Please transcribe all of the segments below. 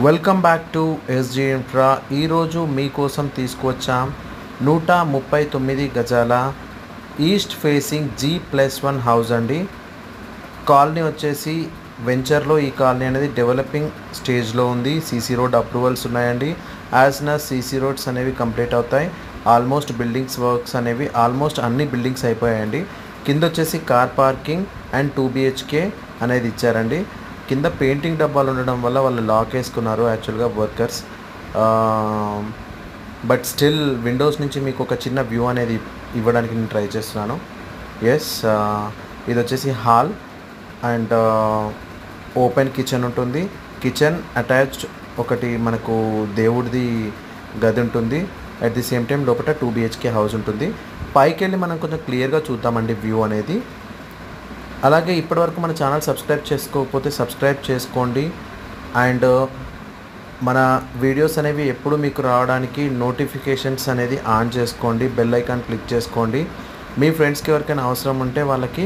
Welcome back to SG infra. ఈరోజు మీకోసం తీసుకువచ్చాం 139 గజాల ఈస్ట్ ఫేసింగ్ G+1 హౌస్ అండి. కాలనీ వచ్చేసి వెంచర్లో ఈ కాలనీ అనేది డెవలపింగ్ స్టేజ్లో ఉంది. సీసీ రోడ్ అప్రూవల్స్ ఉన్నాయండి. యాజ్ నా సీసీ రోడ్స్ అనేవి కంప్లీట్ అవుతాయి. ఆల్మోస్ట్ బిల్డింగ్స్ వర్క్స్ అనేవి అన్ని బిల్డింగ్స్ అయిపోయాయండి. కింద వచ్చేసి కార్ పార్కింగ్ అండ్ 2 BHK అనేది ఇచ్చారండి. కింద పెయింటింగ్ డబ్బాలు ఉండడం వల్ల వాళ్ళు లాక్ వేసుకున్నారు యాక్చువల్గా వర్కర్స్. బట్ స్టిల్ విండోస్ నుంచి మీకు ఒక చిన్న వ్యూ అనేది ఇవ్వడానికి నేను ట్రై చేస్తున్నాను. ఎస్, ఇది వచ్చేసి హాల్ అండ్ ఓపెన్ కిచెన్ ఉంటుంది. కిచెన్ అటాచ్డ్ ఒకటి మనకు దేవుడిది గది ఉంటుంది. అట్ ది సేమ్ టైం లోపల 2 BHK హౌస్ ఉంటుంది. పైకి వెళ్ళి మనం కొంచెం క్లియర్గా చూద్దామండి వ్యూ అనేది. అలాగే ఇప్పటివరకు మన ఛానల్ సబ్స్క్రైబ్ చేసుకోకపోతే సబ్స్క్రైబ్ చేసుకోండి. అండ్ మన వీడియోస్ అనేవి ఎప్పుడు మీకు రావడానికి నోటిఫికేషన్స్ అనేది ఆన్ చేసుకోండి. బెల్ ఐకాన్ క్లిక్ చేసుకోండి. మీ ఫ్రెండ్స్కి ఎవరికైనా అవసరం ఉంటే వాళ్ళకి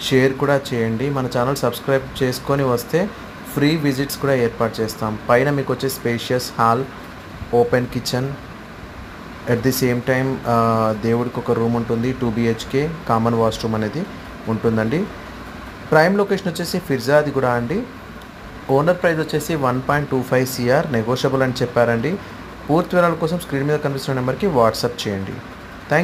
షేర్ కూడా చేయండి. మన ఛానల్ సబ్స్క్రైబ్ చేసుకొని వస్తే ఫ్రీ విజిట్స్ కూడా ఏర్పాటు చేస్తాం. పైన మీకు వచ్చే spacious hall, open kitchen, at the same time దేవుడికి ఒక రూమ్ ఉంటుంది. 2 BHK కామన్ వాష్రూమ్ అనేది ఉంటుందండి. ప్రైమ్ లొకేషన్ వచ్చేసి ఫిర్జాది కూడా అండి. ఓనర్ ప్రైస్ వచ్చేసి 1.25 CR నెగోషియబుల్ అని చెప్పారండి. పూర్తి వివరాల కోసం స్క్రీన్ మీద కనిపిస్తున్న నెంబర్కి వాట్సాప్ చేయండి.